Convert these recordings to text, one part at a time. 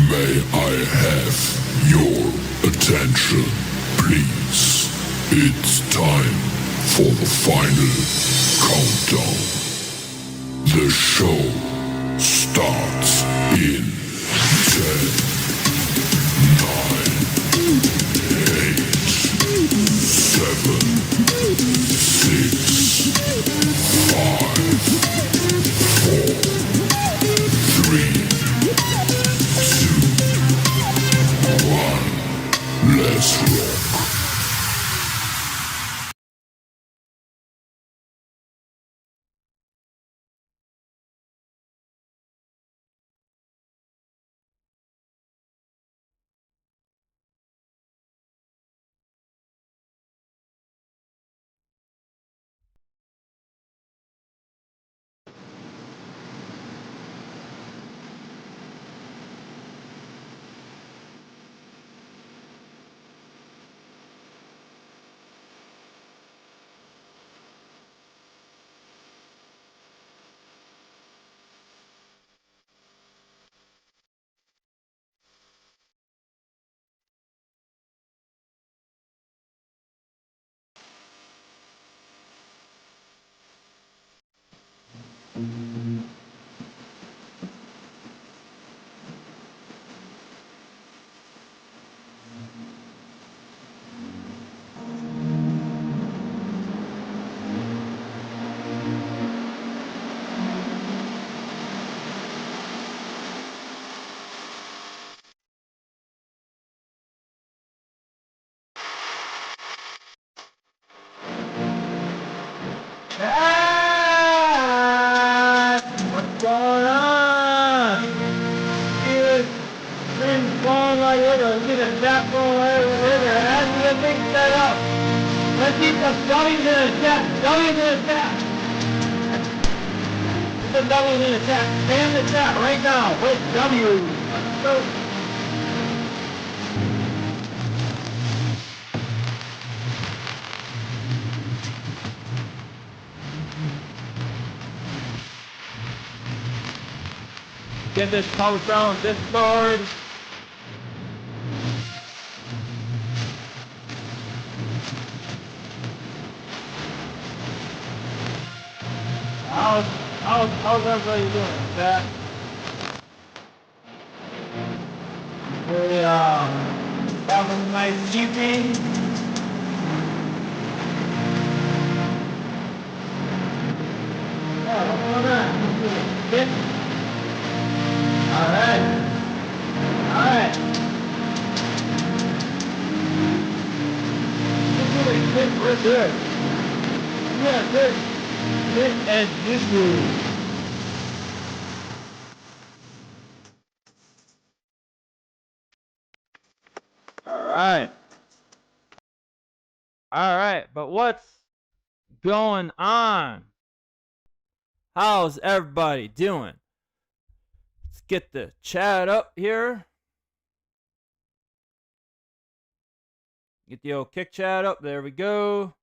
May I have your attention, please? It's time for the final countdown. The show starts in 10, 9, 8, 7, 6, 5, 4, 3, 2, 1. Let's rock. What's going on? Dude, things going like this. Let's get a tap going right over there. That's the big setup. Let's keep the W's in the tap. W's in the tap. Put the W's in the tap. Spam the tap right now with W. Let's go. Get this post on Discord. How's everybody doing? That we having a nice evening. Yeah, what's going on? Good. All right. We're good. Yeah, good. Good as usual. All right, but what's going on? How's everybody doing? Let's get the chat up here. Get the old kick chat up. There we go.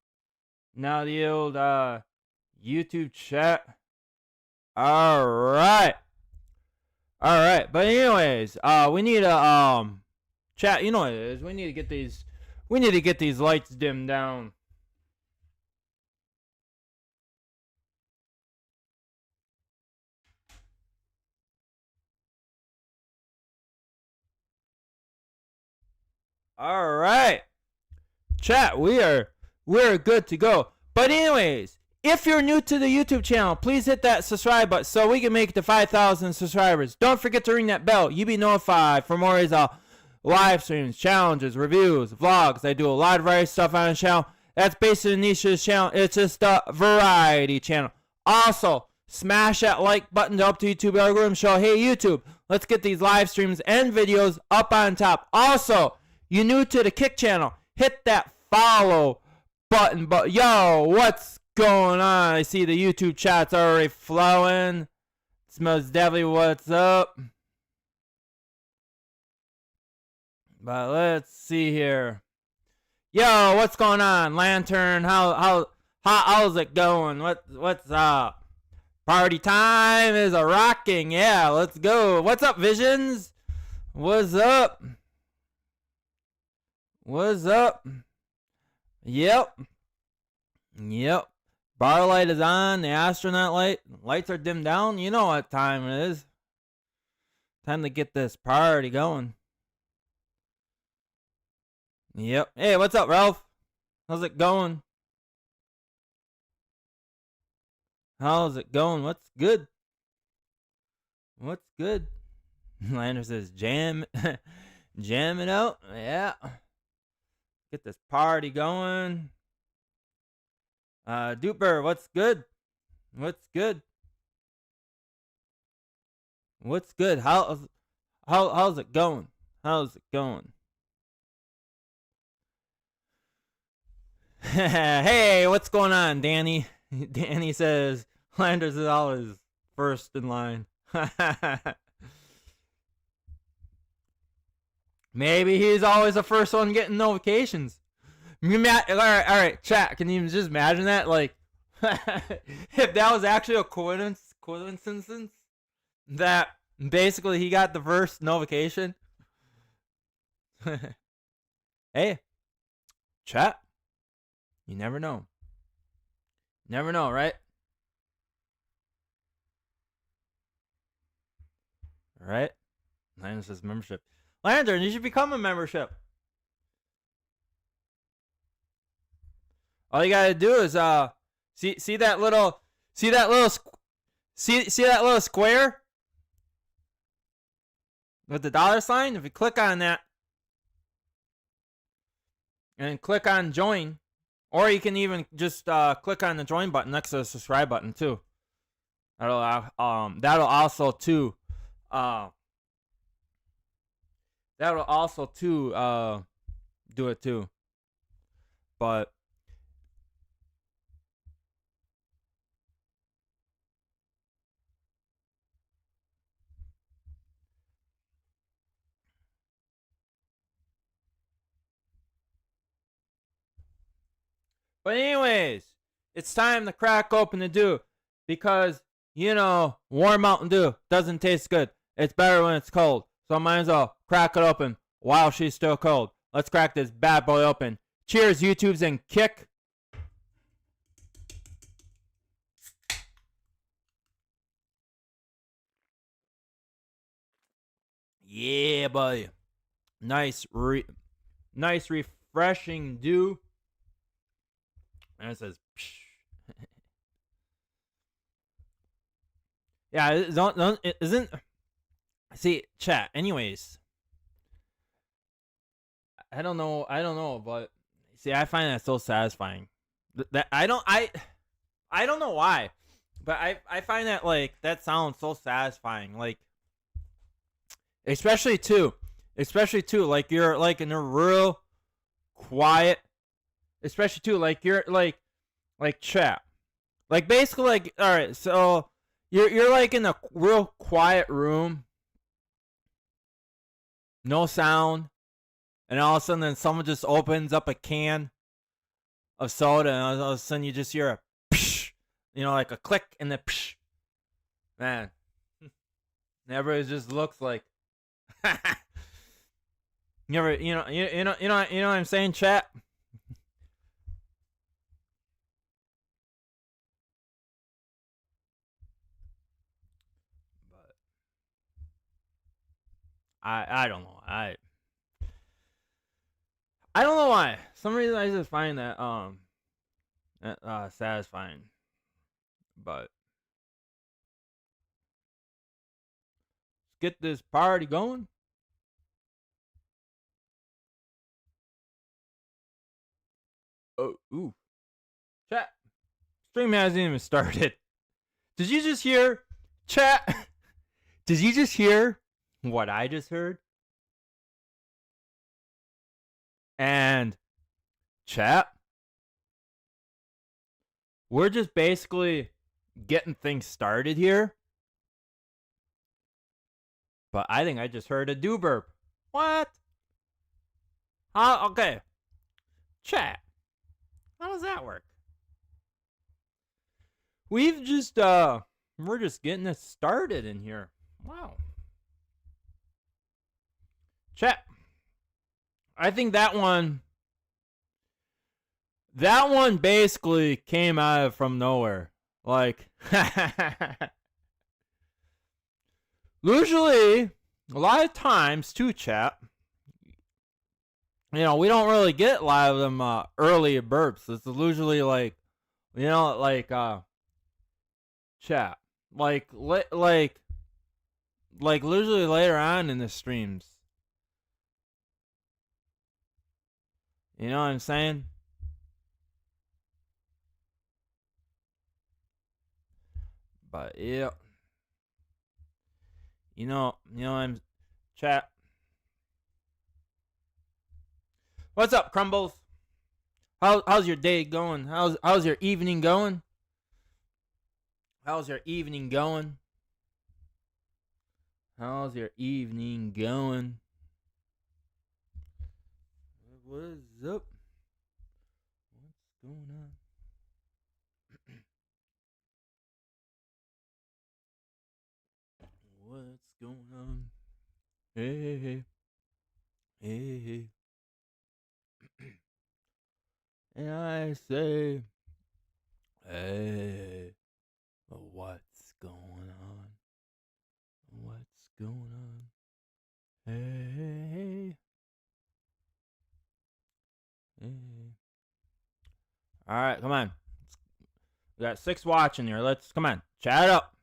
Now the old YouTube chat. All right. But anyways, we need a chat. You know what it is. We need to get these lights dimmed down. All right. Chat, we're good to go. But anyways, if you're new to the YouTube channel, please hit that subscribe button so we can make it to 5,000 subscribers. Don't forget to ring that bell. You'll be notified for more live streams, challenges, reviews, vlogs. I do a lot of variety stuff on the channel. That's basically the niche of this channel. It's just a variety channel. Also, smash that like button to help the YouTube algorithm show, hey YouTube, let's get these live streams and videos up on top. Also, you new to the Kick channel, hit that follow button. But yo, what's going on? I see the YouTube chat's already flowing. Smells definitely what's up. But let's see here. Yo, what's going on? Lantern, how's it going? What's up? Party time is a rocking. Yeah, let's go. What's up, Visions? What's up? What's up? Yep. Yep. Bar light is on. The astronaut lights are dimmed down. You know what time it is. Time to get this party going. Yep. Hey, what's up, Ralph? How's it going? How's it going? What's good? What's good? Lander says jam it out. Yeah. Get this party going. Duper, what's good? What's good? What's good? How's it going? How's it going? Hey, what's going on, Danny? Danny says Landers is always first in line. Maybe he's always the first one getting notifications. All right, chat. Can you just imagine that? Like, if that was actually a coincidence that basically he got the first notification. Hey, chat. You never know. Never know, right? Right? Lander says membership. Lander, you should become a membership. All you gotta do is see that little square with the dollar sign. If you click on that and click on join, or you can even just click on the join button next to the subscribe button too. That'll also too do it too. But anyways, it's time to crack open the Dew because, you know, warm Mountain Dew doesn't taste good. It's better when it's cold. So I might as well crack it open while she's still cold. Let's crack this bad boy open. Cheers, YouTubes, and kick. Yeah, buddy. Nice, refreshing Dew. And it says, psh. Yeah, it isn't. See, chat. Anyways, I don't know, but see, I find that so satisfying. That I don't know why, but I find that like that sounds so satisfying. Like, especially too, like you're like in a real quiet, especially too like you're like chat, like basically like all right, so you're like in a real quiet room. No sound, and all of a sudden, then someone just opens up a can of soda, and all of a sudden, you just hear a psh, you know, like a click, and then psh. Man, everybody just looks like. You know what I'm saying, chat? But I don't know. I don't know why. Some reason I just find that satisfying. But let's get this party going. Oh, ooh. Chat. Stream hasn't even started. Did you just hear? Chat. Did you just hear what I just heard? And chat, we're just basically getting things started here. But I think I just heard a do burp. What? Okay. Chat. How does that work? We're just getting this started in here. Wow. Chat. I think that one basically came out of from nowhere. Like, usually, a lot of times, too, chat, you know, we don't really get a lot of them early burps. It's usually like, you know, like, chat. Like usually later on in the streams. You know what I'm saying? But yeah. You know I'm chat. What's up, Crumbles? How's your day going? How's your evening going? How's your evening going? How's your evening going? What's up? What's going on? What's going on? Hey. And I say, hey, what's going on? What's going on? Hey. All right, come on. We got 6 watching here. Let's come on. Chat up.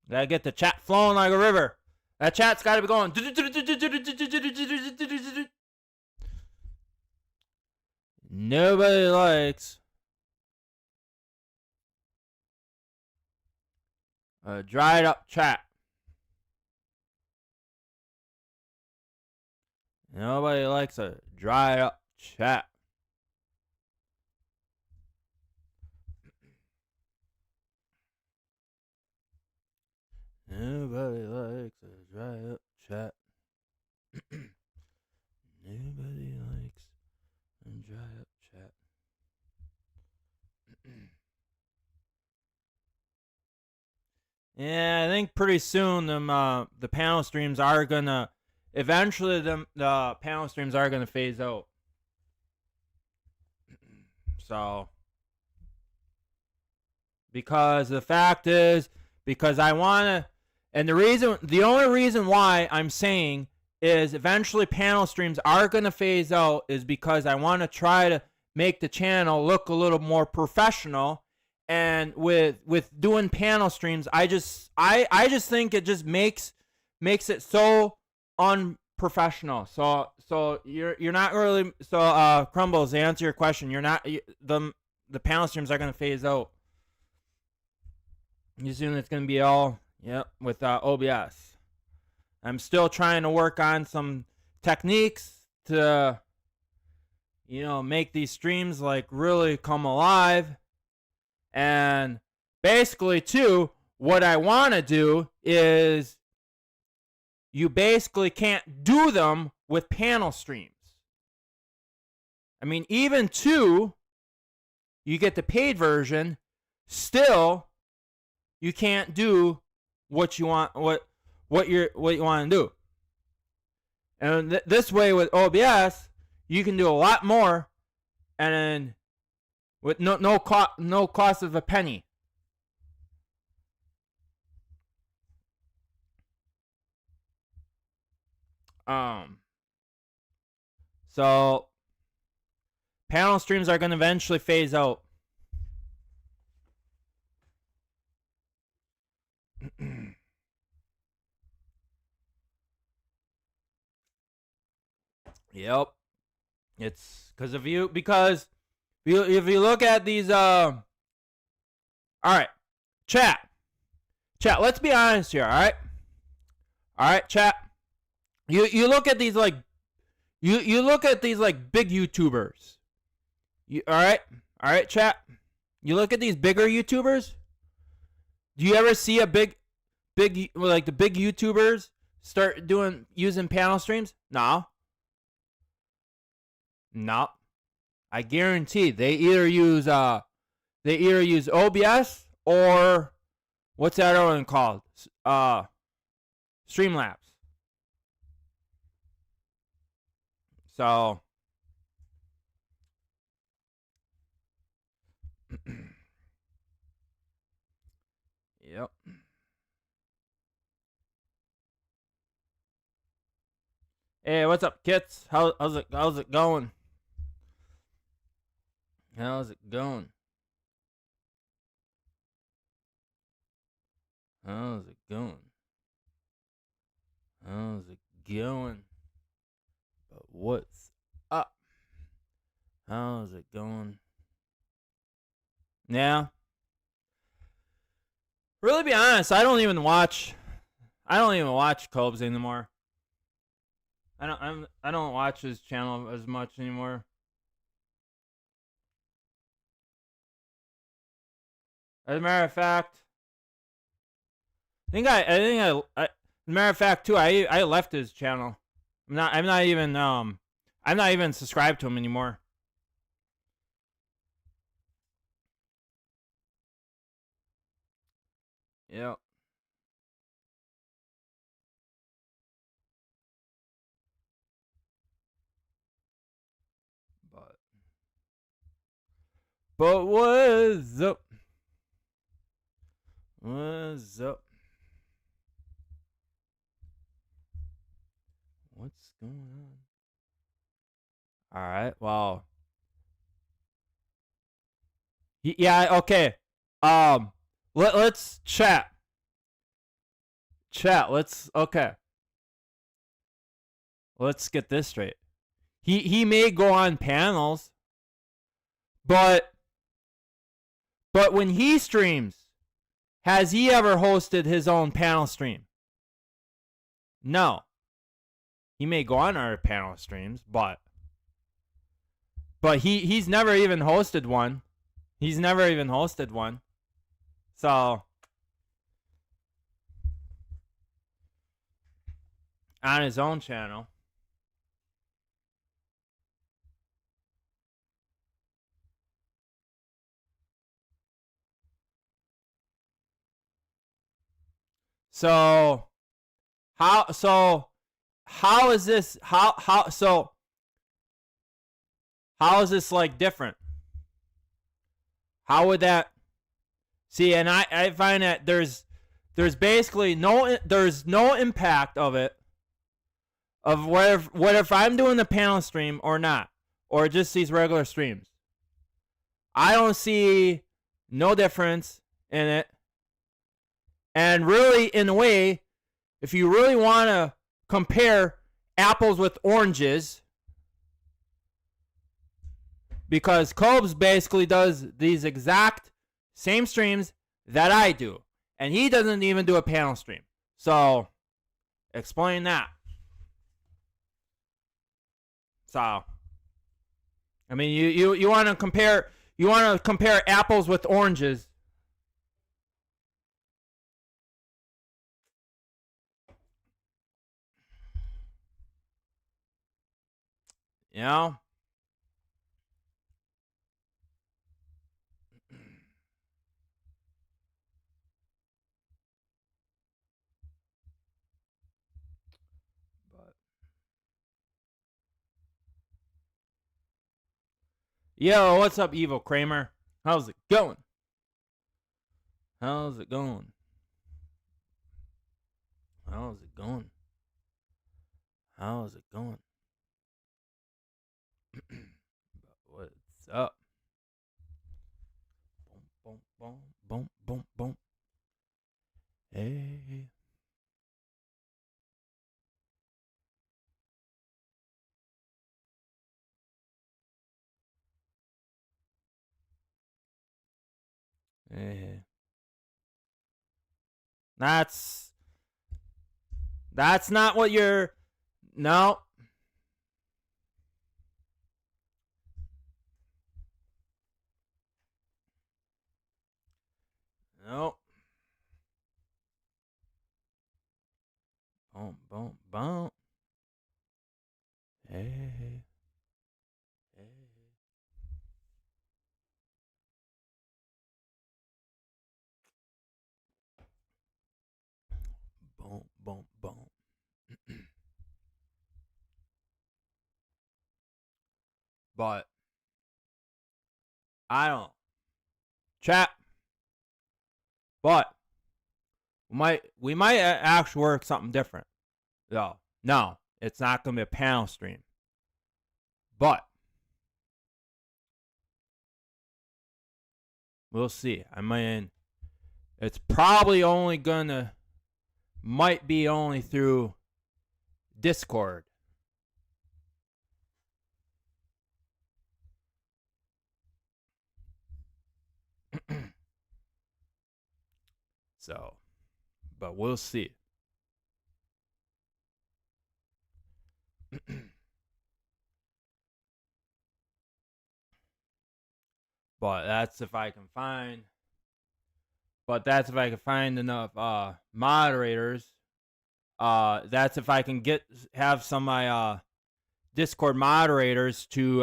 Gotta get the chat flowing like a river. That chat's gotta be going. Nobody likes a dried up chat. Nobody likes a dried up chat. Nobody likes a dried up chat. Nobody likes a dried up chat. Yeah, I think pretty soon the panel streams are gonna eventually the panel streams are gonna phase out. So because the fact is, because I wanna, and the only reason why I'm saying is eventually panel streams are gonna phase out is because I want to try to make the channel look a little more professional. And with doing panel streams, I just think it just makes it so unprofessional. So you're not really, so Crumbles, to answer your question, you're not, the panel streams are gonna phase out. You assume it's gonna be all with OBS. I'm still trying to work on some techniques to, you know, make these streams like really come alive. And basically, too, what I want to do is you basically can't do them with panel streams. I mean, even too, you get the paid version, still you can't do what you want, what you want to do. And this way with OBS, you can do a lot more, and then with no cost of a penny. So panel streams are going to eventually phase out. Yep. It's because if you look at these all right, chat, let's be honest here, all right, chat, you look at these like you look at these like big YouTubers, all right, chat, you look at these bigger YouTubers. Do you ever see a big like the big YouTubers start using panel streams? No. I guarantee they either use OBS or what's that other one called? Streamlabs. So yep. Hey, what's up, kits? How's it going? How's it going? How's it going? How's it going? But what's up? How's it going? Yeah. Really be honest, I don't even watch Cobes anymore. I don't watch his channel as much anymore. As a matter of fact, as a matter of fact too, I left his channel. I'm not even subscribed to him anymore. Yep. But what's up? What's up? What's going on? All right. Well. Yeah. Okay. Let's chat. Let's. Okay. Let's get this straight. He may go on panels, but when he streams, has he ever hosted his own panel stream? No. He may go on our panel streams, but he's never even hosted one. He's never even hosted one. So on his own channel. So how is this how is this like different? How would that see? And I find that there's basically no impact of it, of what if I'm doing the panel stream or not, or just these regular streams. I don't see no difference in it. And really, in a way, if you really want to compare apples with oranges, because Cobes basically does these exact same streams that I do, and he doesn't even do a panel stream. So, explain that. So, I mean, you want to compare apples with oranges. You know? But yo, what's up, Evil Kramer? How's it going? How's it going? How's it going? How's it going? What's up? Boom, boom, boom, boom, boom. Hey. Hey. That's not what you're. No. No. Boom, boom, boom. Hey. Hey. Boom, boom, boom. But I don't know. Chat. But we might actually work something different. No, it's not gonna be a panel stream. But we'll see. I mean, it's probably might be only through Discord. So, but we'll see. But that's if I can find. But that's if I can find enough moderators. That's if I can have some of my Discord moderators to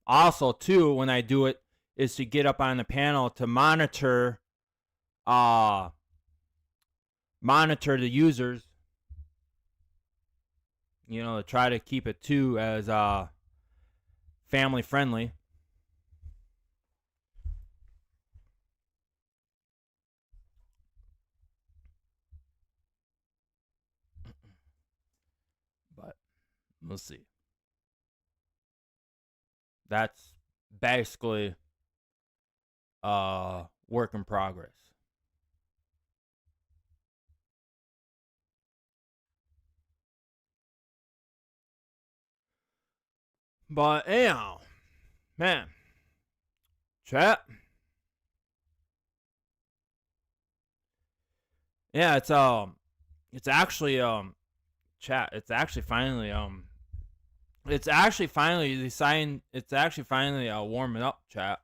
also too when I do it is to get up on the panel to monitor the users. You know, to try to keep it too as family friendly. But we'll see. That's basically work in progress. But anyhow, man, chat. Yeah, it's actually chat. It's actually finally warming up, chat.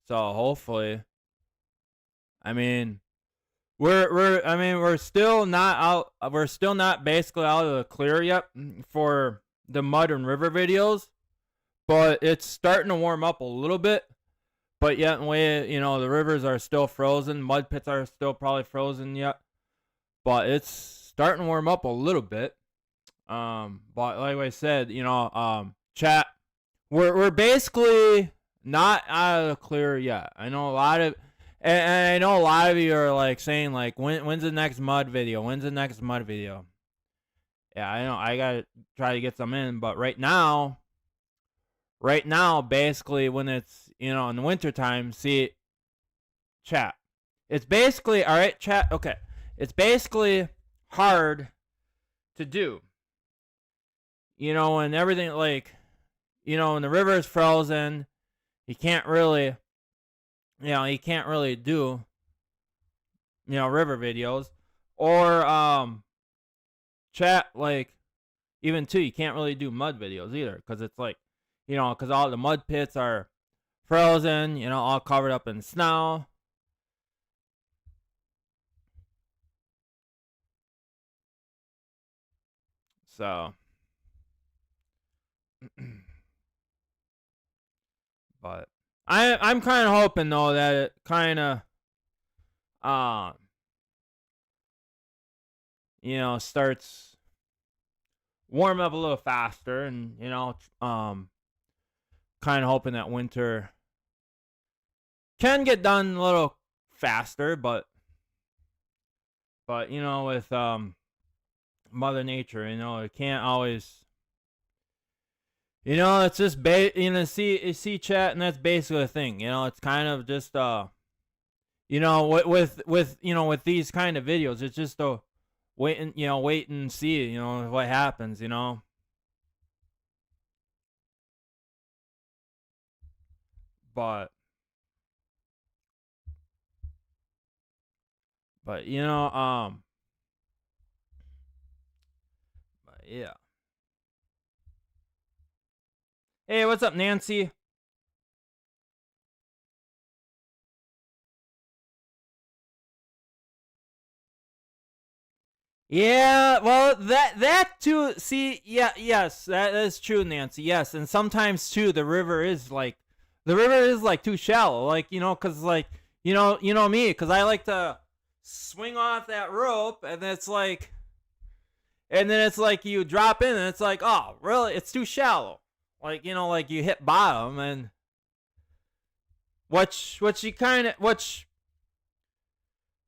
So hopefully, I mean, we're still not out. We're still not basically out of the clear yet for the mud and river videos, but it's starting to warm up a little bit. But yet, the rivers are still frozen. Mud pits are still probably frozen yet. But it's starting to warm up a little bit. But like I said, chat, we're basically not out of the clear yet. I know a lot of, and I know a lot of you are like saying like, when's the next mud video? When's the next mud video? Yeah, I know. I gotta try to get some in, but right now, basically when it's in the wintertime, see, chat. It's basically all right, chat. Okay, it's basically hard to do. When everything when the river is frozen, you can't really do river videos or chat even too. You can't really do mud videos either because it's because all the mud pits are frozen, all covered up in snow. So, but I'm kind of hoping though that it kind of starts warm up a little faster, and kind of hoping that winter can get done a little faster, but with Mother Nature, it can't always. It's just see chat, and that's basically the thing. It's kind of just with these kind of videos, it's just wait and see, what happens, But but yeah. Hey, what's up, Nancy? Yeah, well, that too. See, yes, that is true, Nancy. Yes, and sometimes too, the river is too shallow. Cause me, cause I like to swing off that rope, and it's like, you drop in, and it's like, oh, really? It's too shallow. like, you know, like you hit bottom, and which you kind of, which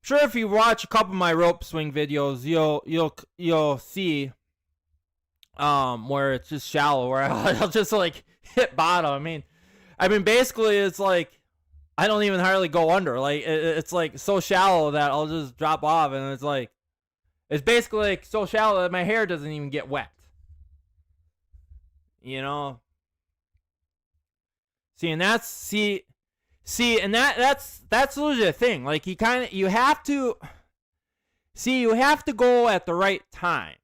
sure, if you watch a couple of my rope swing videos, you'll see where it's just shallow, where I'll just like hit bottom. I mean basically it's like I don't even hardly go under. Like it's like so shallow that I'll just drop off, and it's like it's basically like so shallow that my hair doesn't even get wet. You know. See, and that's and that's literally the thing. Like you have to go at the right time,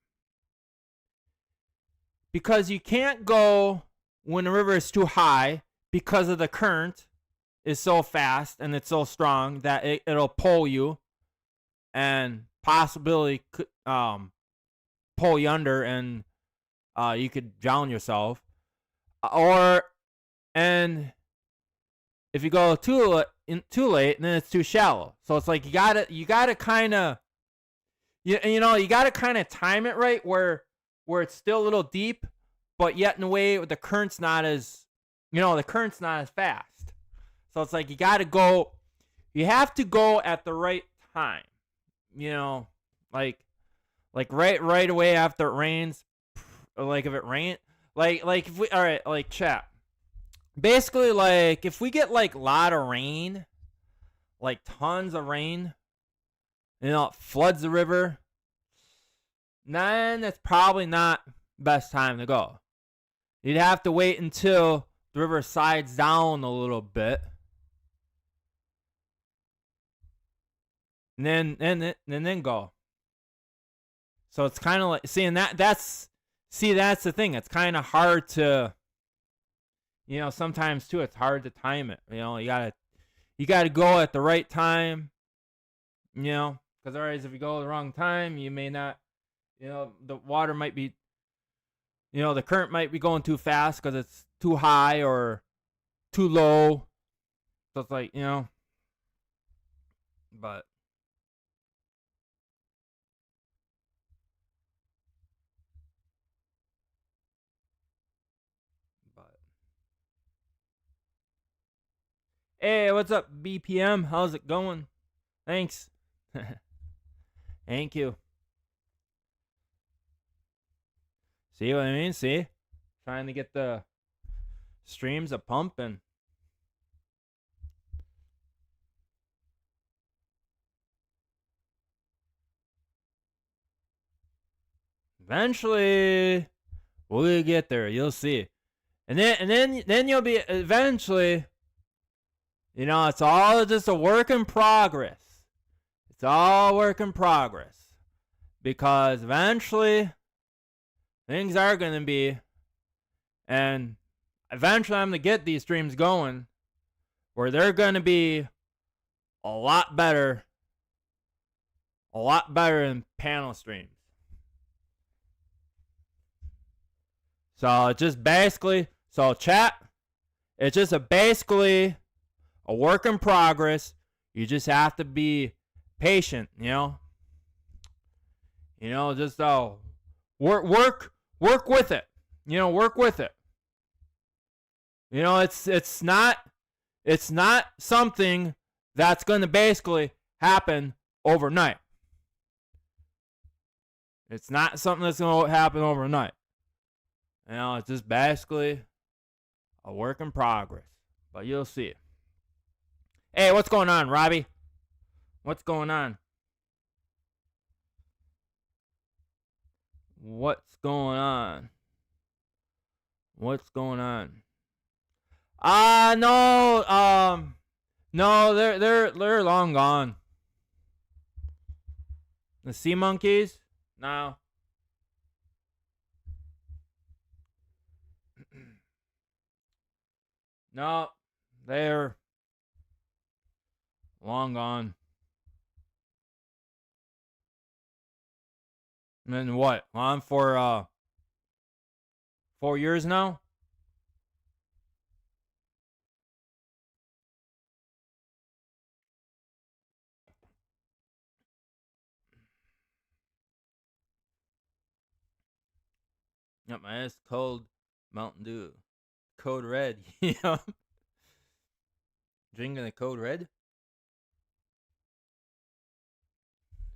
because you can't go when the river is too high, because of the current is so fast and it's so strong that it'll pull you and possibly pull you under, and you could drown yourself. And if you go too late, then it's too shallow. So it's like you gotta kind of you gotta kind of time it right, where it's still a little deep, but yet in a way the current's not as fast. So it's like you have to go at the right time. Like right away after it rains, or like if it rains, like if we, all right, like chat. Basically, like if we get like a lot of rain, like tons of rain, it floods the river, then it's probably not best time to go. You'd have to wait until the river sides down a little bit, and then go. So it's kind of like, that's the thing. It's kind of hard to, sometimes too. It's hard to time it. You gotta go at the right time. Because otherwise, if you go at the wrong time, you may not. The water might be. The current might be going too fast because it's too high or too low. So it's like, but. Hey, what's up, BPM? How's it going? Thanks. Thank you. See what I mean? See? Trying to get the streams a pumping. Eventually, we'll get there. You'll see. And then you'll be eventually. It's all just a work in progress. It's all work in progress. Because eventually, things are going to be, and eventually I'm going to get these streams going where they're going to be a lot better than panel streams. So it's just basically, chat, it's just basically a work in progress. You just have to be patient, just work with it. Work with it. It's not something that's going to basically happen overnight. It's not something that's going to happen overnight. It's just basically a work in progress. But you'll see. Hey, what's going on, Robbie? What's going on? What's going on? What's going on? No, they're long gone. The sea monkeys? No. No, they're long gone. And then what? On for 4 years now? Yep, my ice cold Mountain Dew. Code Red. You know, drinking the Code Red.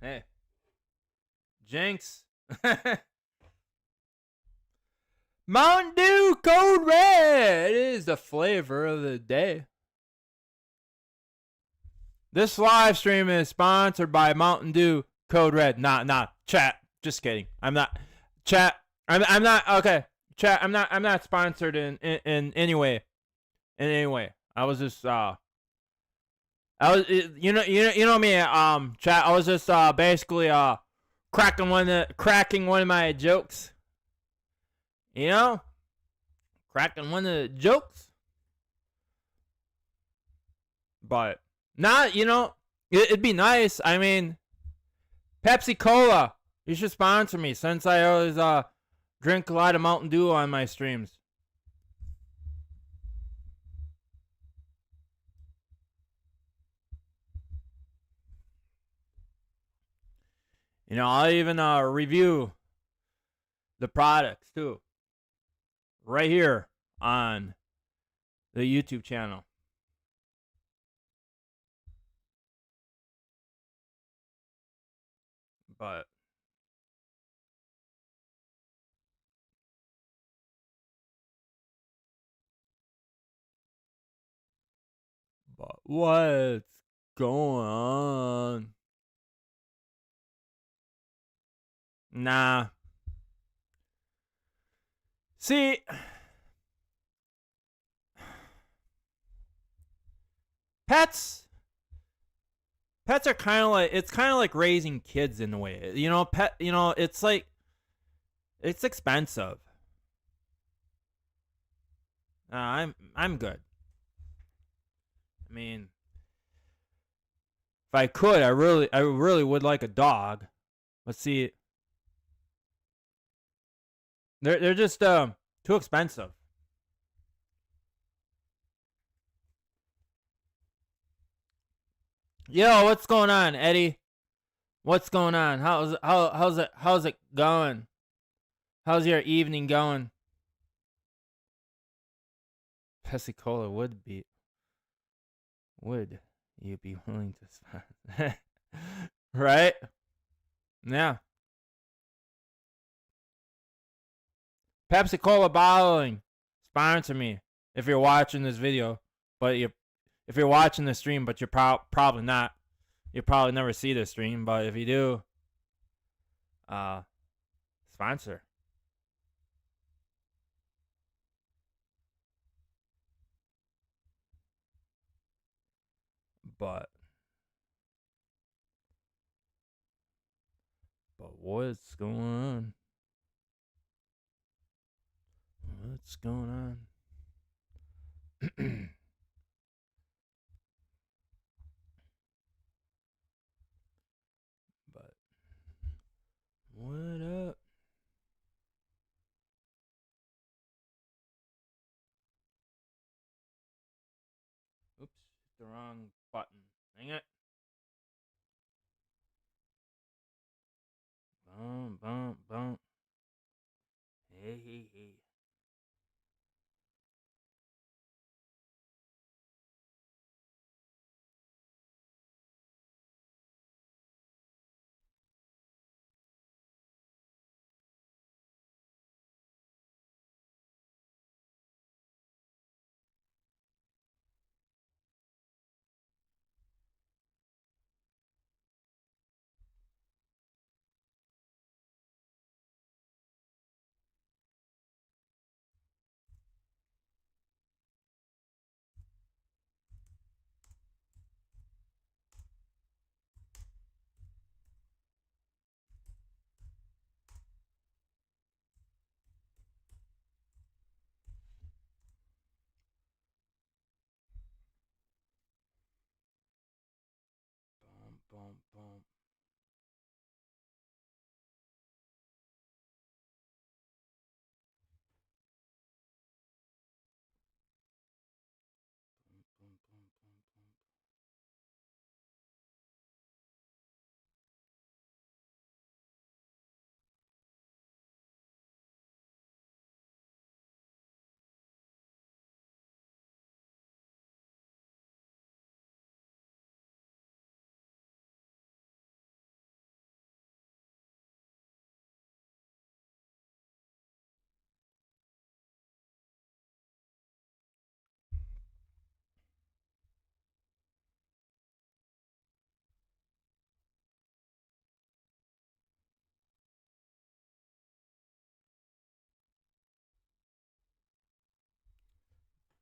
Hey, Jinx. Mountain Dew Code Red is the flavor of the day. This live stream is sponsored by Mountain Dew Code Red. Nah, chat. Just kidding. I'm not. Chat. I'm not. Okay, chat. I'm not sponsored in any way. In any way. I was just I was you know me chat. I was just basically cracking one of my jokes. You know, cracking one of the jokes. But not, it'd be nice. I mean, Pepsi Cola, you should sponsor me since I always drink a lot of Mountain Dew on my streams. You know, I'll even review the products too. Right here on the YouTube channel. But what's going on? Nah. See, pets are kind of like raising kids in a way. You know, it's like it's expensive. I'm good. I mean, if I could, I really would like a dog. But see, they're just too expensive. Yo, what's going on, Eddie? What's going on? How's it going? How's your evening going? Pepsi Cola would you be willing to spend? Right? Yeah. Pepsi Cola bottling, sponsor me if you're watching this video. But if you're watching the stream, but you're probably not. You'll probably never see the stream. But if you do, sponsor. But what's going on? What's going on? But what up? Oops, the wrong button. Dang it. Boom. Hey.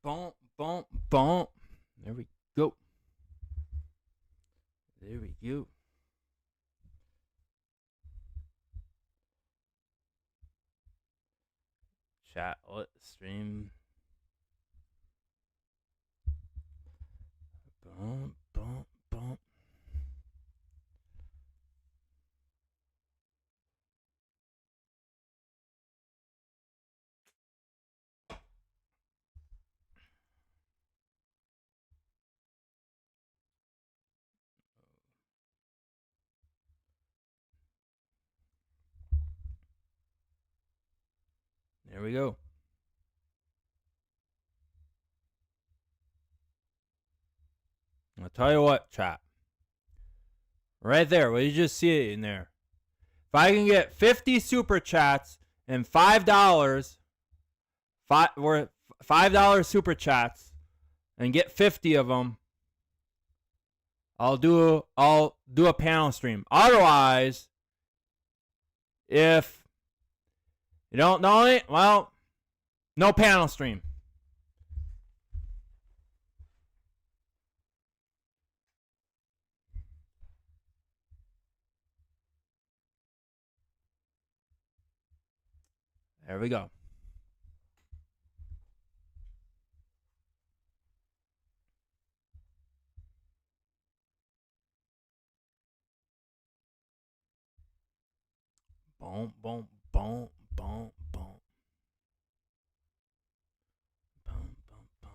Boom, boom, boom. There we go. There we go. Chat, what stream? Boom, boom, boom. There we go. I'll tell you what, chat. Right there, well, you just see it in there. If I can get 50 super chats and $5, $5 super chats, and get 50 of them, I'll do a panel stream. Otherwise, if you don't know it, well, no panel stream. There we go. Boom, boom, boom, boom, boom. Boom, boom, boom.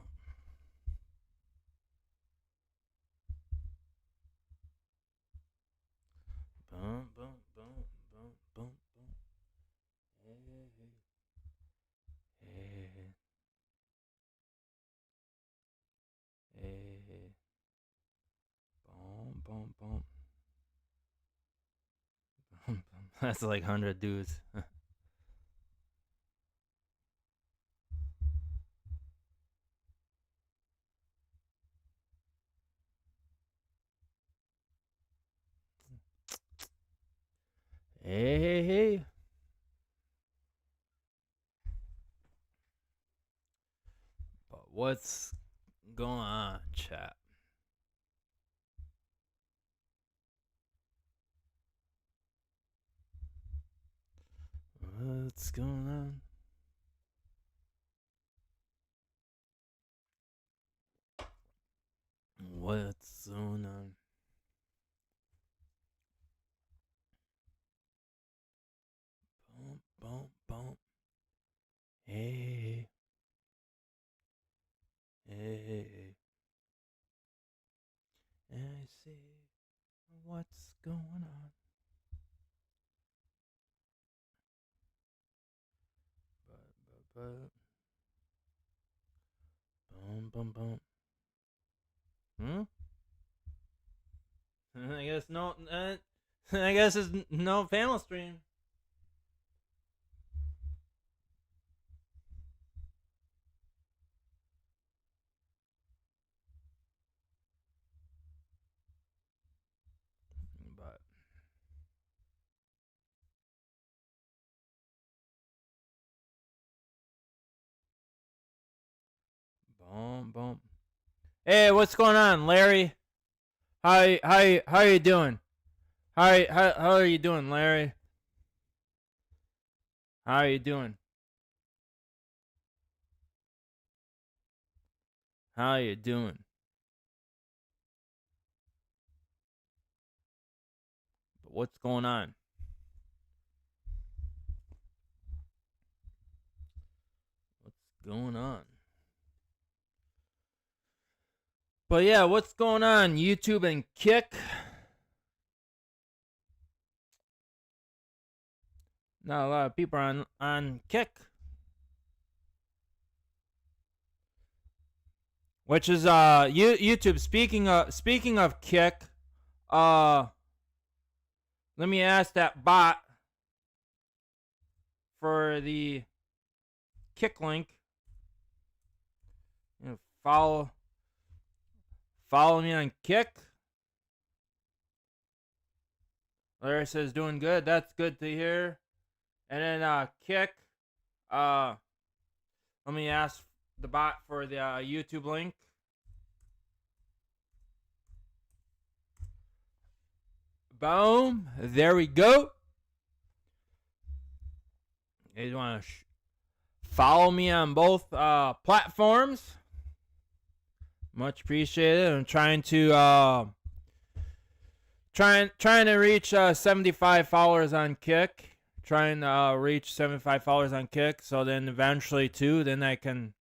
Boom, boom, boom, boom, boom, boom. Hey, hey, hey, hey. Boom, boom, boom. That's like 100 dudes. Hey, hey, hey. But what's going on, chat? What's going on? What's going on? Boom, boom, boom. Hey, hey. I see what's going on. But. Boom, boom, boom. I guess no. I guess it's no panel stream. But boom, boom. Hey, what's going on, Larry? How you doing? How are you doing, Larry? How are you doing? How are you doing? But what's going on? What's going on? But yeah, what's going on, YouTube and Kick? Not a lot of people on Kick, which is YouTube. Speaking of Kick, let me ask that bot for the Kick link. You know, follow me on Kick. Larry says doing good. That's good to hear. And then Kick, let me ask the bot for the YouTube link. Boom. There we go. You guys want to follow me on both platforms. Much appreciated. I'm trying to trying to reach 75 followers on Kick. Trying to reach 75 followers on Kick. So then eventually too, then I can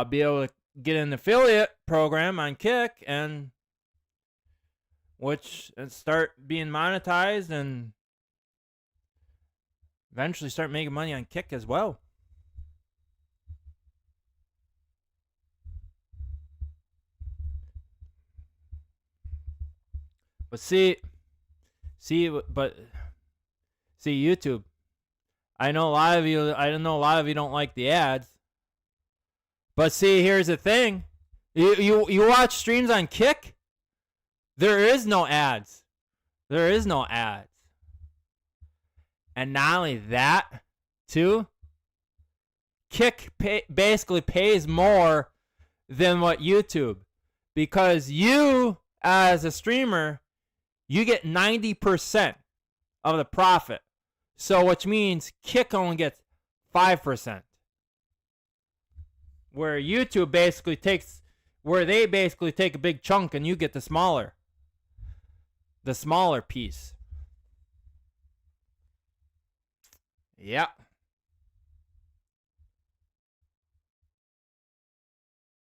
be able to get an affiliate program on Kick and start being monetized and eventually start making money on Kick as well. But see, YouTube. I know a lot of you don't like the ads. But see, here's the thing. You watch streams on Kick? There is no ads. There is no ads. And not only that, too, Kick basically pays more than what YouTube. Because you, as a streamer, you get 90% of the profit. So which means Kick only gets 5%. Where YouTube basically takes a big chunk and you get the smaller piece. Yeah.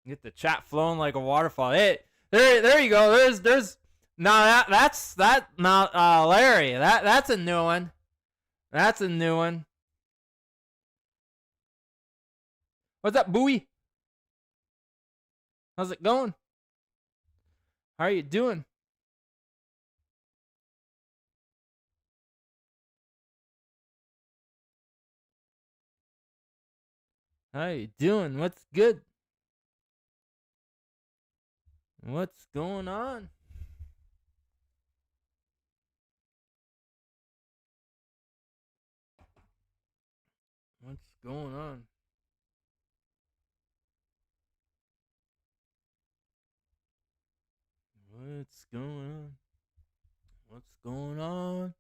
Get the chat flowing like a waterfall. Hey, there you go. There's now that's not Larry. That's a new one. That's a new one. What's up, Bowie? How's it going? How are you doing? How you doing? What's good? What's going on? What's going on? What's going on? What's going on?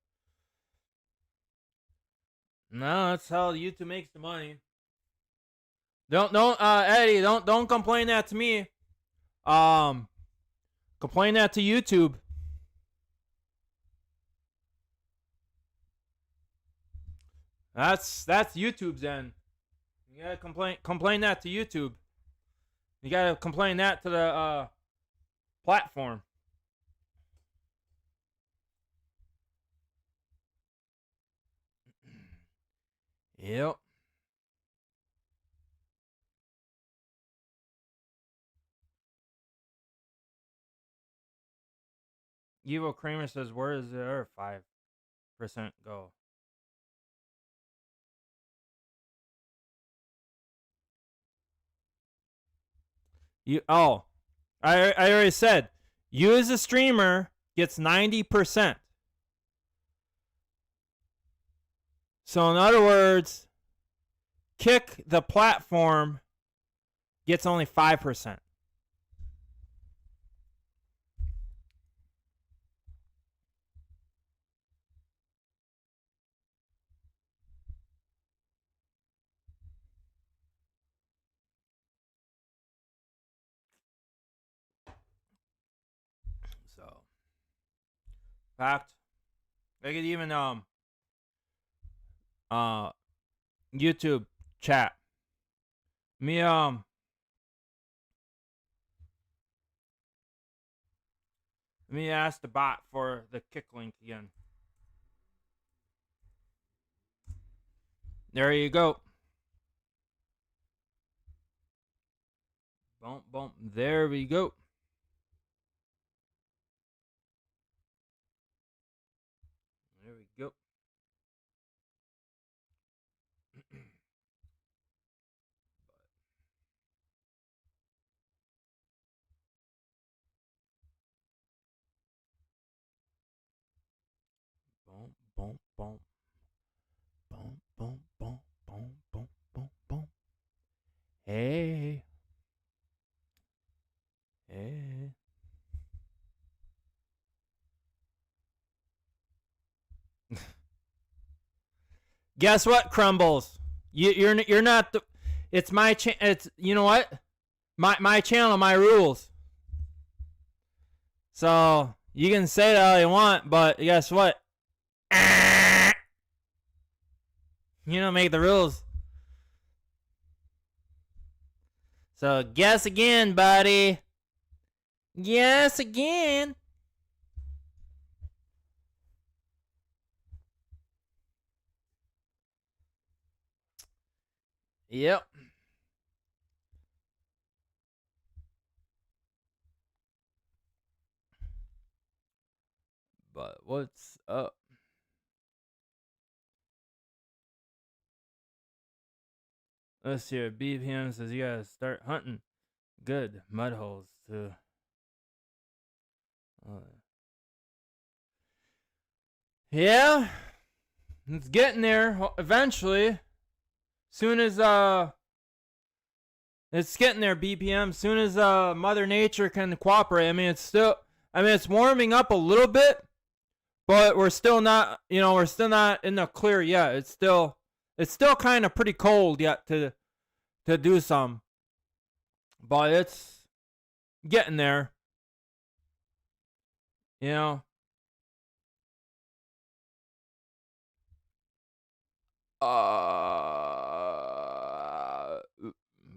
No, that's how YouTube makes the money. Don't Eddie, don't complain that to me. Complain that to YouTube. That's YouTube's end. You gotta complain that to YouTube. You gotta complain that to the platform. Yep. Evo Kramer says, where is their 5% go? I already said, you as a streamer gets 90%. So in other words, Kick the platform gets only 5%. So, fact, they could even YouTube chat. Let me ask the bot for the Kick link again. There you go. Boom, boom. There we go. There we go. Boom, boom, boom. Boom, boom, boom, boom, boom, boom, boom. Hey. Hey. Guess what, Crumbles? You're not the. It's my it's you know what? My channel, my rules. So you can say that all you want, but guess what? You don't make the rules. So guess again, buddy. Guess again. Yep. But what's up? Let's see. BPM says you gotta start hunting good mud holes too. Yeah, it's getting there eventually. Soon as it's getting there. BPM. Soon as Mother Nature can cooperate. I mean, it's warming up a little bit, but we're still not. We're still not in the clear yet. It's still kind of pretty cold yet to do some, but it's getting there. You know.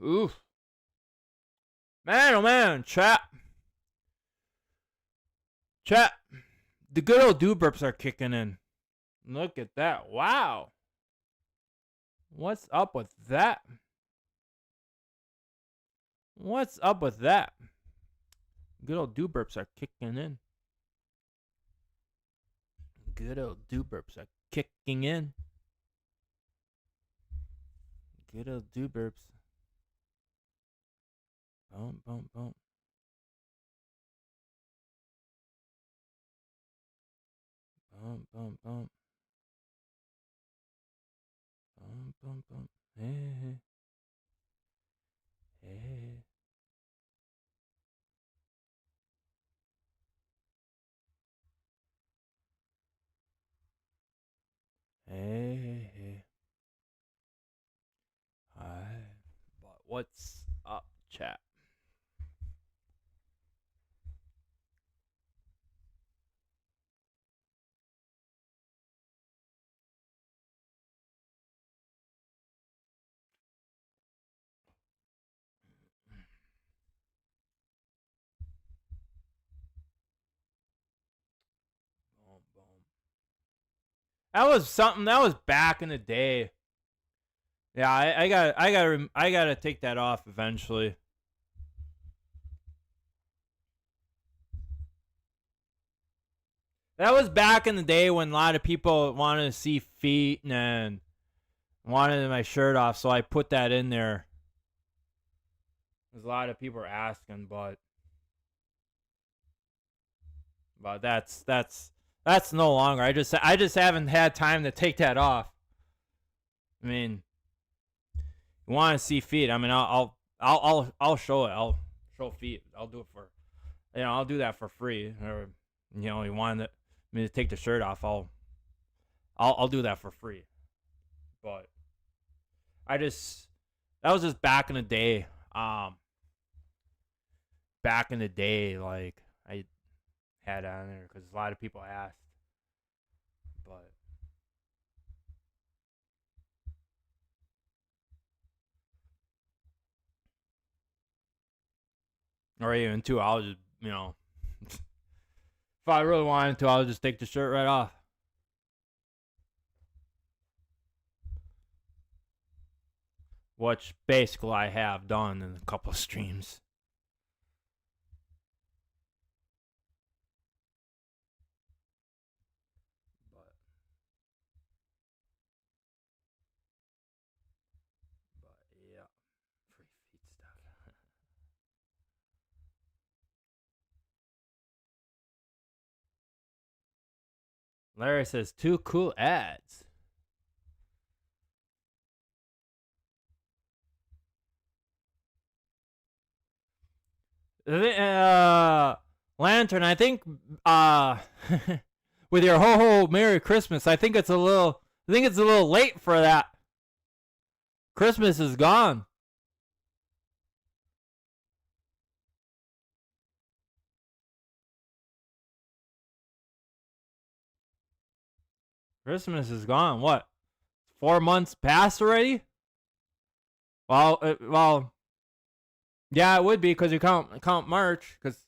Oof. Man, oh man, chat. The good old do burps are kicking in. Look at that. Wow. What's up with that? What's up with that? Good old do burps are kicking in. Good old do burps are kicking in. Good old do burps. Boom, boom, boom. Boom, boom, boom. Boom, boom, boom. Hey, hey. Hey, hey. Hi. But what's up, chat? Boom, boom. That was something. That was back in the day. Yeah, I gotta take that off eventually. That was back in the day when a lot of people wanted to see feet and wanted my shirt off, so I put that in there. There's a lot of people are asking, but that's no longer. I just haven't had time to take that off. I mean, you want to see feet? I mean, I'll show it. I'll show feet. I'll do it for, I'll do that for free. Or you want me to take the shirt off? I'll do that for free. But that was just back in the day. Back in the day, like I had on there because a lot of people asked. But or even too, I'll just if I really wanted to, I'll just take the shirt right off. Which basically I have done in a couple of streams. But yeah, free feet stuff. Larry says 2 cool ads. Lantern, I think with your ho ho Merry Christmas, I think it's a little late for that. Christmas is gone. Christmas is gone. What? 4 months passed already? Well, yeah, it would be because you count March, because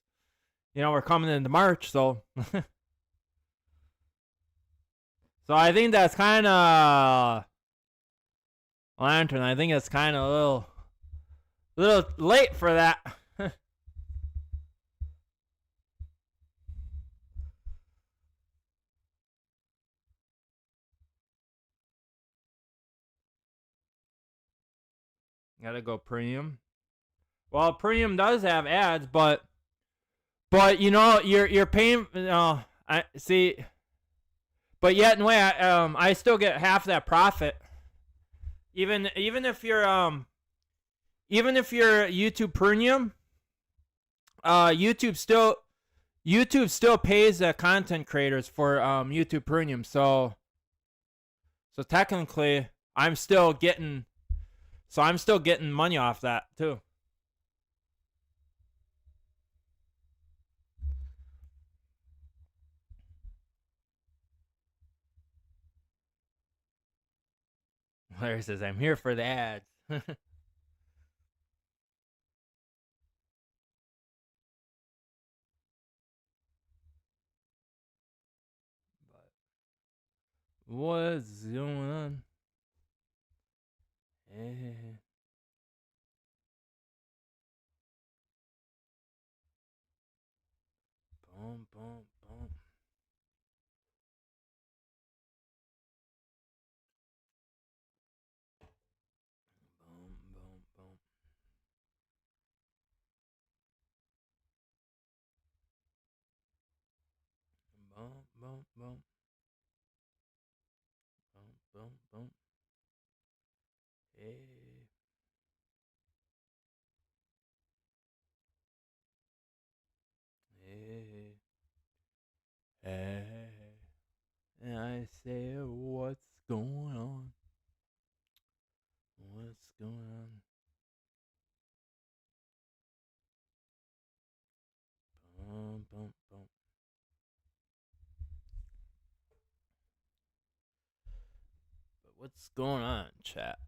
we're coming into March, so so I think that's kind of Lantern. I think it's kind of a little late for that. Gotta go premium. Well, premium does have ads, but you're paying. I see. But yet, in a way, I still get half that profit. Even if you're YouTube Premium, YouTube still pays the content creators for YouTube Premium. So technically, I'm still getting money off that too. Larry says, I'm here for the ads. But what's going on? Boom, boom, boom. Boom, boom, boom. Boom, boom, boom. Boom, boom, boom. Hey. Hey. Hey. And I say, what's going on? What's going on? Boom, boom, boom. But what's going on, chat?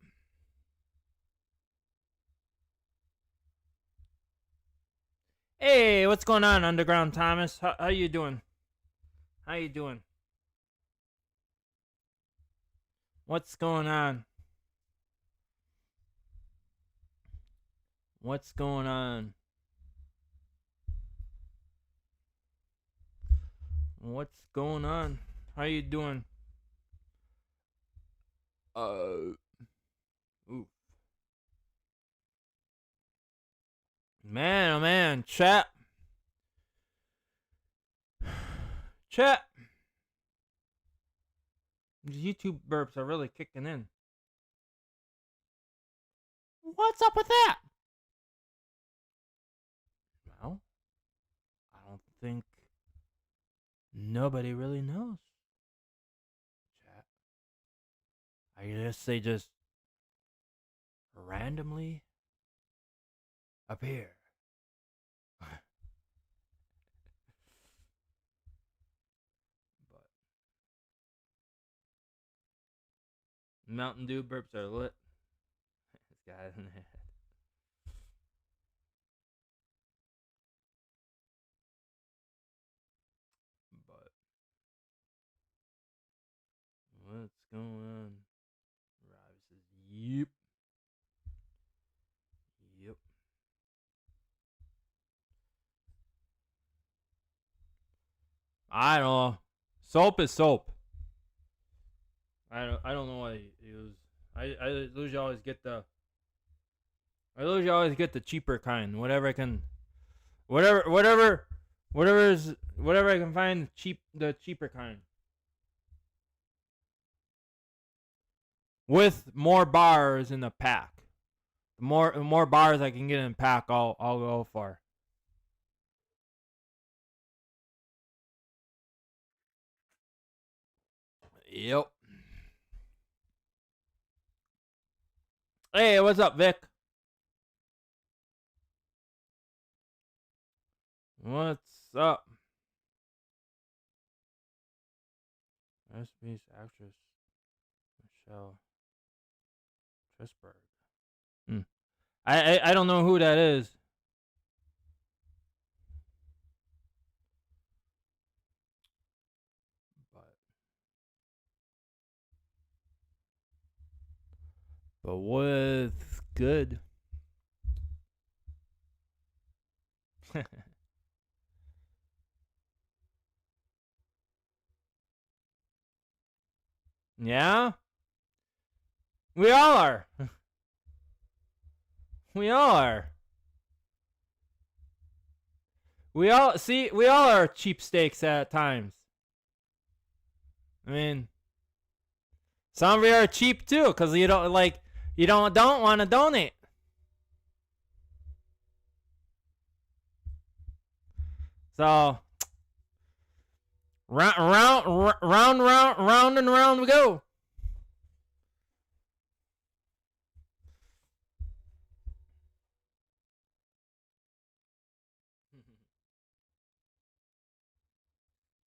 Hey, what's going on, Underground Thomas? How you doing? How you doing? What's going on? What's going on? What's going on? How you doing? Ooh. Man, oh man, chat. Chat. These YouTube burps are really kicking in. What's up with that? Well, I don't think nobody really knows. Chat. I guess they just randomly appear. But Mountain Dew burps are lit. This guy's in the head. But what's going on? Rob says, yep. Yep. I don't know. Soap is soap. I don't know what he use. I usually always get the cheaper kind. Whatever I can whatever I can find the cheaper kind. With more bars in the pack. The more bars I can get in the pack, I'll go for. Yep. Hey, what's up, Vic? What's up? Rest actress Michelle Trisberg. I don't know who that is. But what's good? Yeah? We all are. We all are. We all are cheapsteaks at times. I mean, some of you are cheap too, because you don't want to donate. So round and round we go.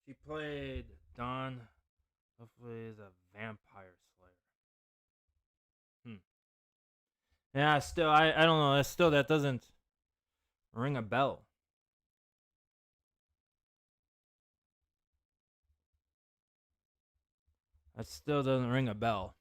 She played Dawn. Hopefully, is a vampire slayer. Yeah, still, I don't know. That doesn't ring a bell. That still doesn't ring a bell.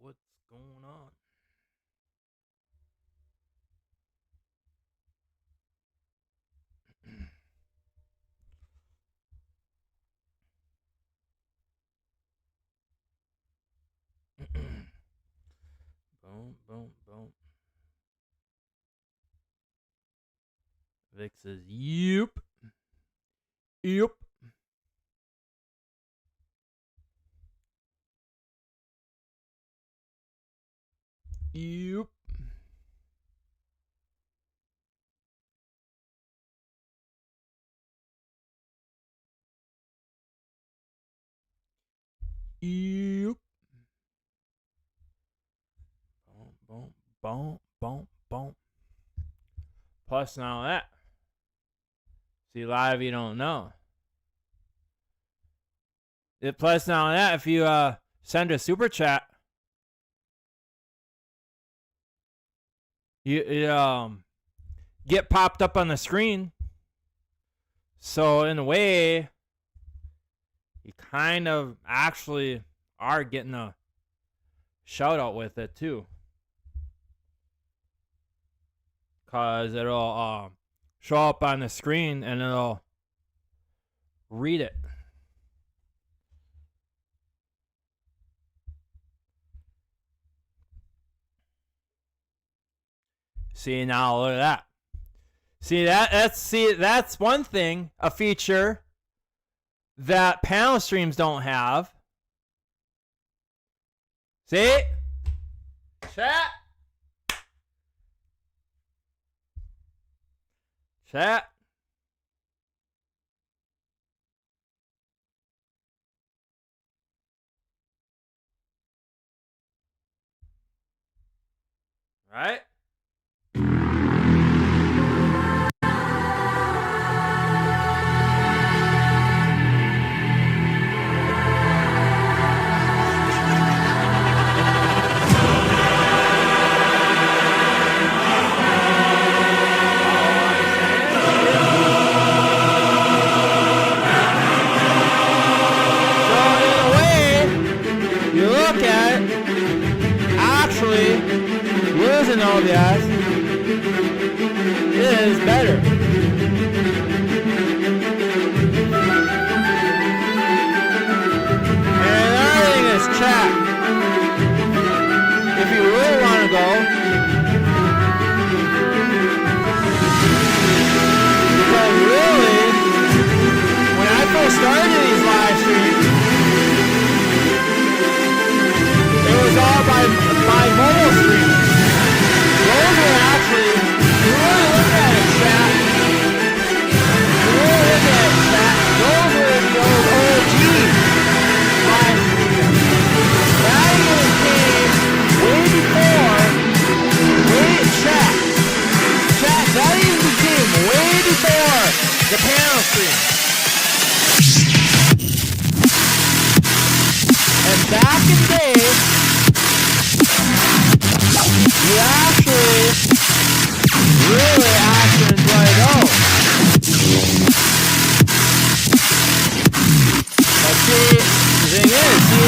What's going on? Boom, boom, boom. Vic says, "Yep, yep." Yep. Yep. Boom, boom, boom, boom, boom. Plus, now that. See, live, you don't know. Plus, now that, if you send a super chat, you get popped up on the screen. So, in a way, you kind of actually are getting a shout out with it too. Because it'll show up on the screen and it'll read it. See, now look at that. See, that's one thing, a feature that panel streams don't have. See? Chat. Chat. Right?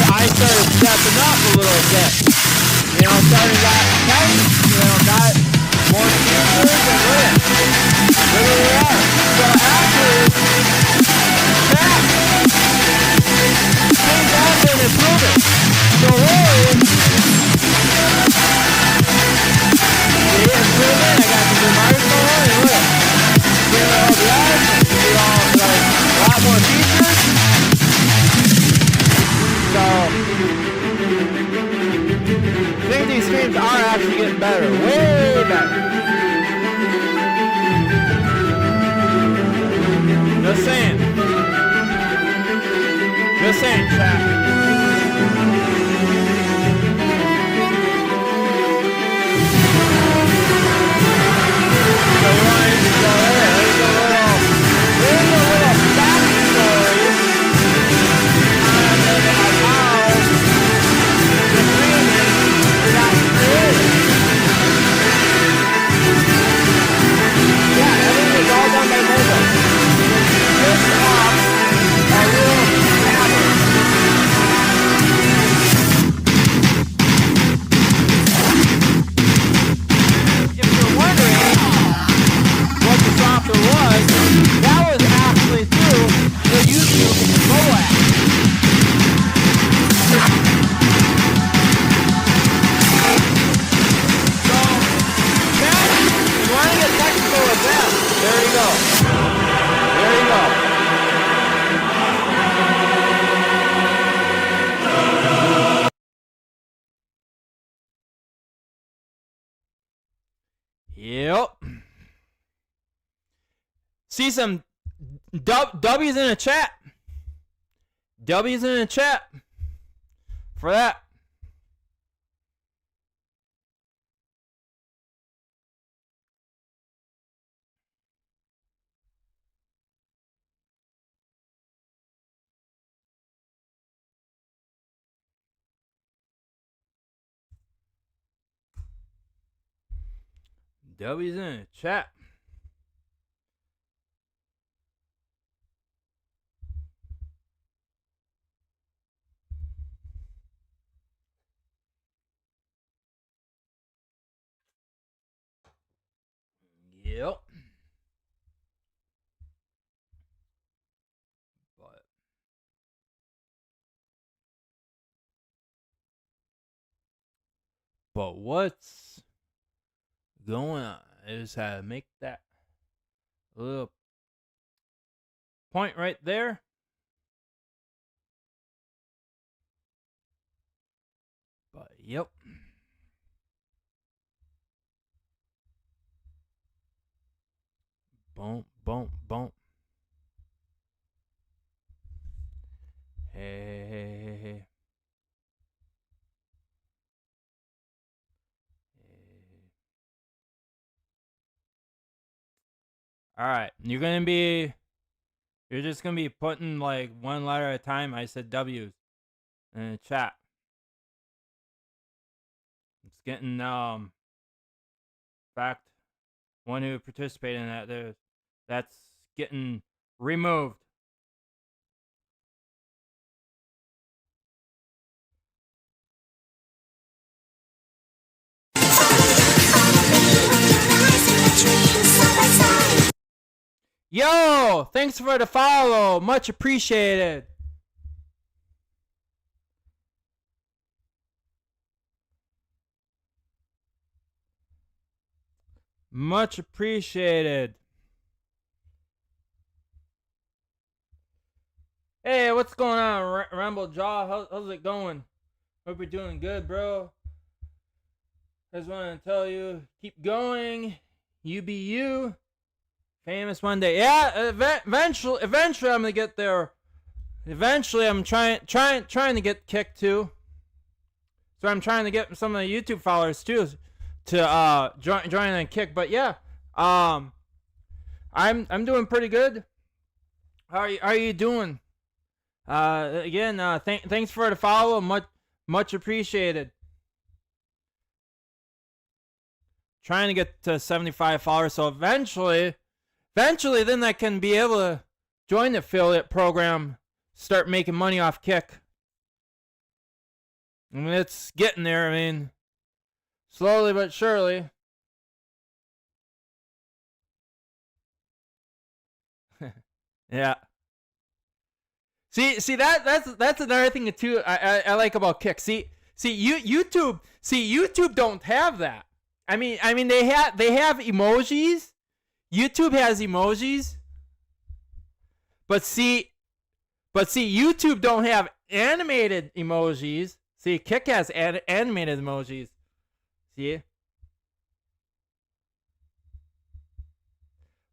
I started stepping up a little bit. You know, started got tight, you know, got more features and look at we are. So actually, chat, things have been improving. So really, see, improvement, I got the new microphone and look. Get all the eyes, get all, like, a lot more features. So, I think these streams are actually getting better, way better. Just saying. Just saying, chat. So we want to go there. There's a little backstory on how the streaming got created. Yeah, everything was all done by mobile. Just off a real tablet. If you're wondering what the software was, that was actually through the YouTube mobile app. So, chat, if you want to get technical with that, there you go. There you go. Yep. See some W's in the chat. W's in the chat for that. W's in the chat. Yep. But what's going on? I just had to make that little point right there. But yep. Boom, boom, boom. Hey. All right, you're just gonna be putting like one letter at a time. I said W's in the chat. It's getting fact, one who participated in that that's getting removed. Yo, thanks for the follow. Much appreciated. Much appreciated. Hey, what's going on, Rumble Jaw? How's it going? Hope you're doing good, bro. Just want to tell you, keep going. You be you. Famous one day. Yeah, eventually I'm gonna get there. Eventually, I'm trying to get kicked too. So I'm trying to get some of the YouTube followers too to join and kick. But yeah, I'm doing pretty good. How are you doing? Again, thanks for the follow. Much appreciated. Trying to get to 75 followers, so eventually then I can be able to join the affiliate program, start making money off Kick. I mean, it's getting there. I mean, slowly but surely. Yeah. See that's another thing too. I like about Kick. YouTube don't have that. I mean they have emojis. YouTube has emojis. But see YouTube don't have animated emojis. See, Kick has animated emojis. See?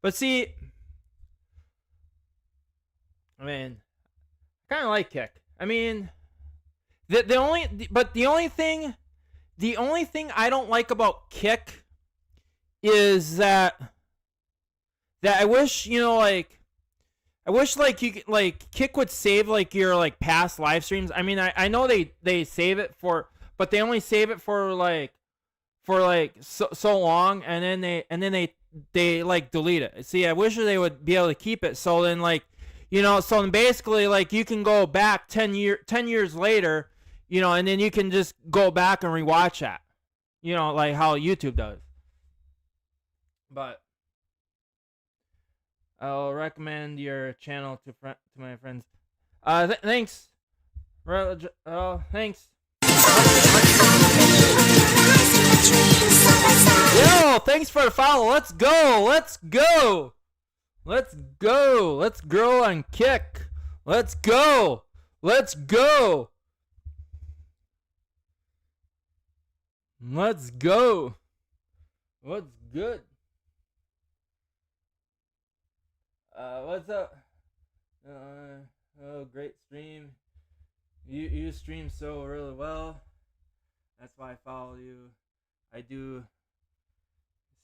But see, I mean, I kind of like Kick. I mean, the only thing I don't like about Kick is that I wish, I wish you could, Kick would save your past live streams. I mean, I know they save it for, but they only save it for so long, and then they delete it. See, I wish they would be able to keep it, so then so then basically you can go back 10 years later, and then you can just go back and rewatch that, like how YouTube does. But I'll recommend your channel to my friends. Thanks. Thanks. Yo, thanks for the follow. Let's go. Let's grow on Kick. Let's go. What's good? What's up? Oh, great stream. You stream so really well. That's why I follow you. I do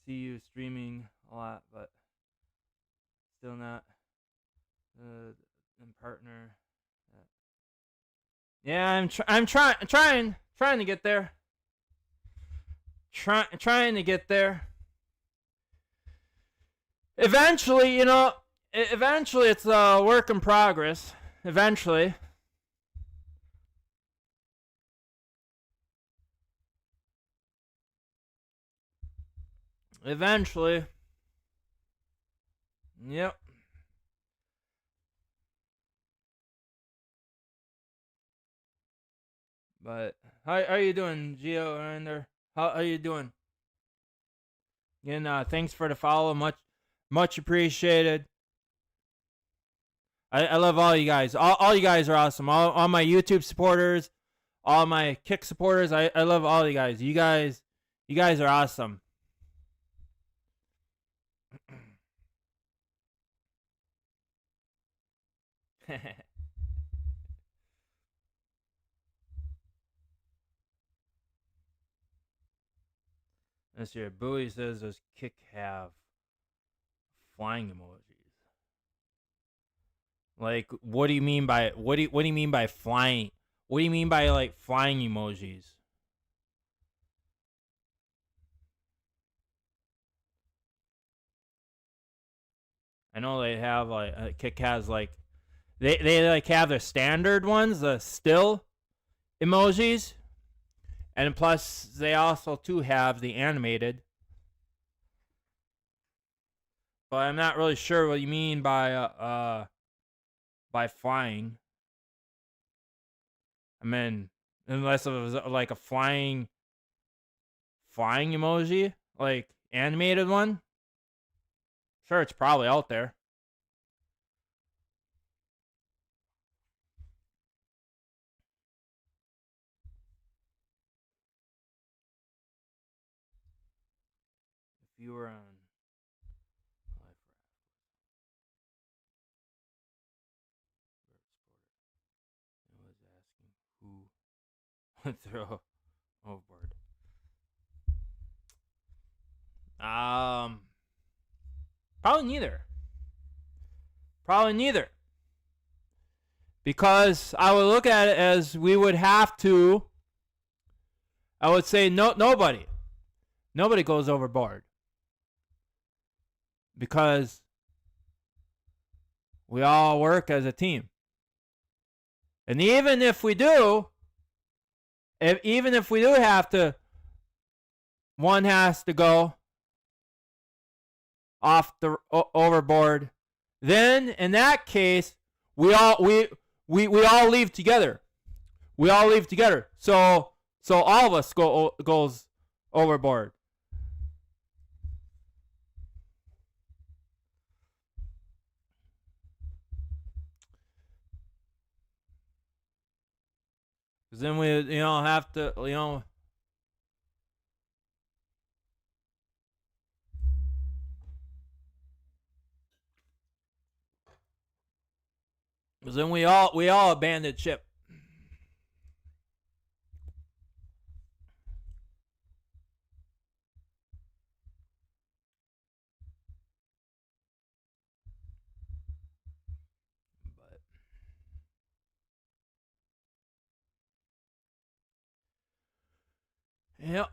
see you streaming a lot, but still not in partner. Yeah, I'm trying to get there. Trying to get there. Eventually, eventually it's a work in progress. Eventually. Yep. But how are you doing, Gio and there? How are you doing? And thanks for the follow. Much appreciated. I love all you guys. All you guys are awesome. All my YouTube supporters, all my Kick supporters. I love all you guys. You guys are awesome. This here, Bowie says, does Kick have flying emojis? Like, what do you mean by what do you mean by flying? What do you mean by flying emojis? I know they have Kick has they have their standard ones, the still emojis, and plus they also too have the animated. But I'm not really sure what you mean by flying. I mean, unless it was like a flying emoji, like animated one. Sure, it's probably out there. If you were on was asking who would throw overboard. Probably neither. Because I would look at it as we would have to. I would say nobody goes overboard. Because we all work as a team. And even if we do, even if we do have to, one has to go off the overboard. Then in that case, we all leave together. We all leave together. So all of us goes overboard. Because then we have to Because then we all abandoned ship. But yep.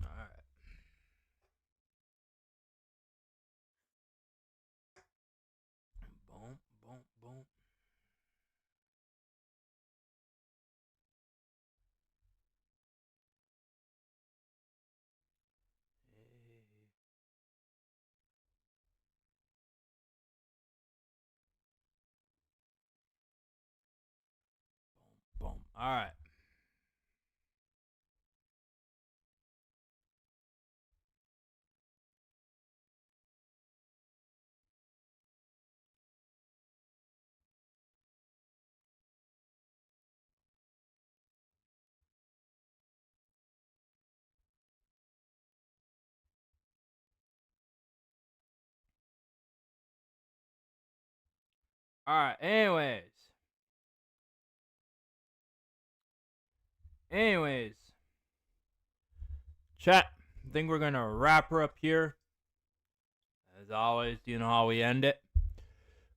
All right. Boom, boom, boom. Boom. All right. All right. Anyways, chat. I think we're gonna wrap her up here. As always, you know how we end it.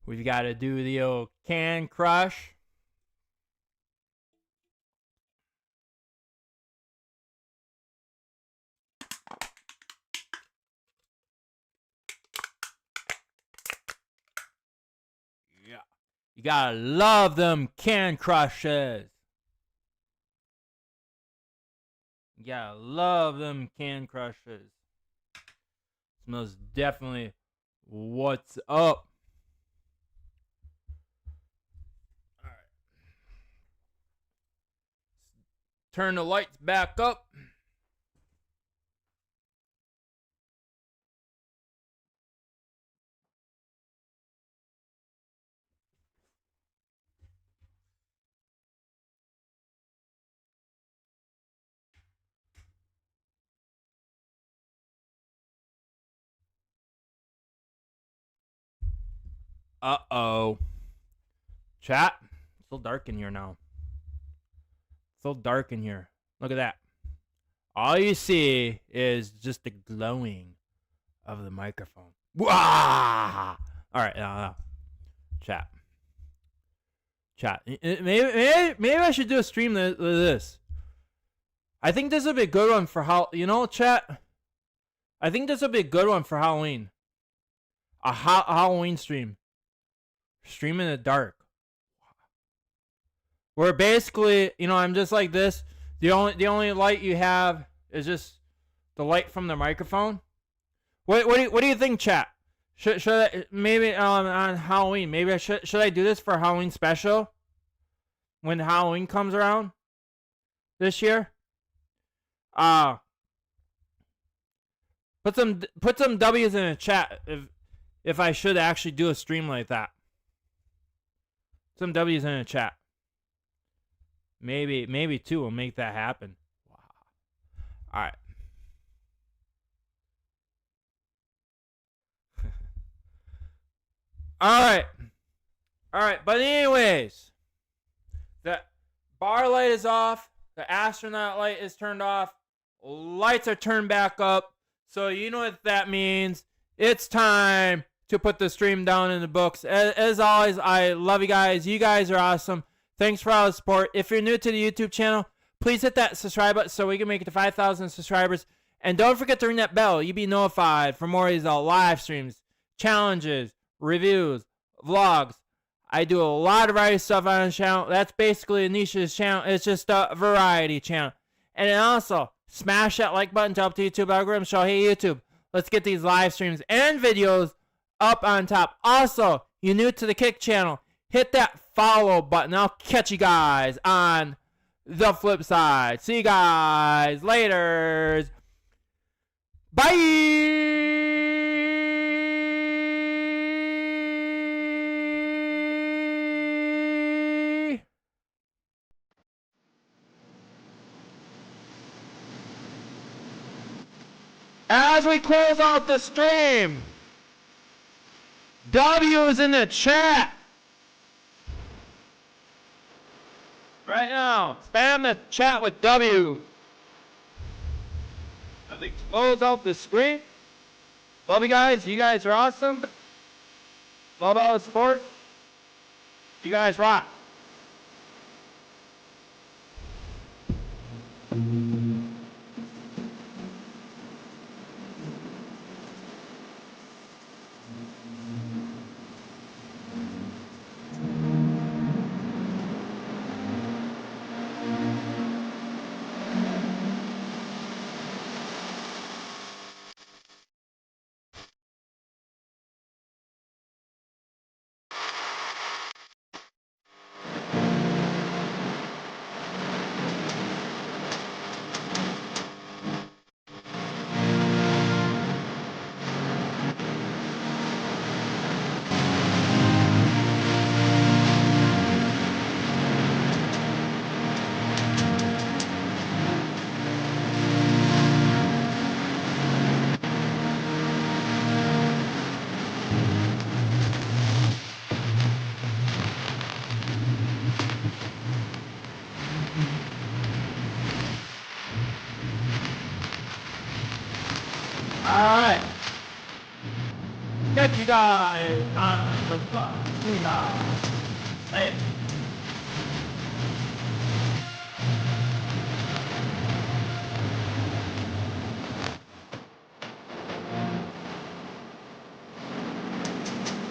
We've got to do the old can crush. Yeah. You gotta love them can crushes. You gotta love them can crushes. It's most definitely what's up. Alright. Turn the lights back up. Uh-oh. Chat. It's so dark in here now. It's so dark in here. Look at that. All you see is just the glowing of the microphone. Wah! Alright, chat. Maybe I should do a stream with this. I think this would be a good one for chat. I think this would be a good one for Halloween. A Halloween stream. Stream in the dark. Where basically, I'm just like this. The only light you have is just the light from the microphone. What do you think, chat? Should I maybe on Halloween? Maybe should I do this for a Halloween special when Halloween comes around this year? Put some W's in the chat if I should actually do a stream like that. Some W's in the chat. Maybe two will make that happen. Wow. All right. All right. But anyways, the bar light is off. The astronaut light is turned off. Lights are turned back up. So you know what that means. It's time to put the stream down in the books. As always, I love you guys. You guys are awesome. Thanks for all the support. If you're new to the YouTube channel, please hit that subscribe button so we can make it to 5,000 subscribers. And don't forget to ring that bell. You'll be notified for more of these live streams, challenges, reviews, vlogs. I do a lot of variety stuff on the channel. That's basically a niche's channel. It's just a variety channel. And then also, smash that like button to help the YouTube algorithm show, hey YouTube, let's get these live streams and videos up on top. Also, you're new to the Kick channel, hit that follow button. I'll catch you guys on the flip side. See you guys later. Bye. As we close out the stream, W is in the chat. Right now, spam the chat with W. As we close out the stream, love you guys. You guys are awesome. Love all the support. You guys rock. Alright. Get you guys on the spot. Hey.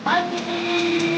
Bye.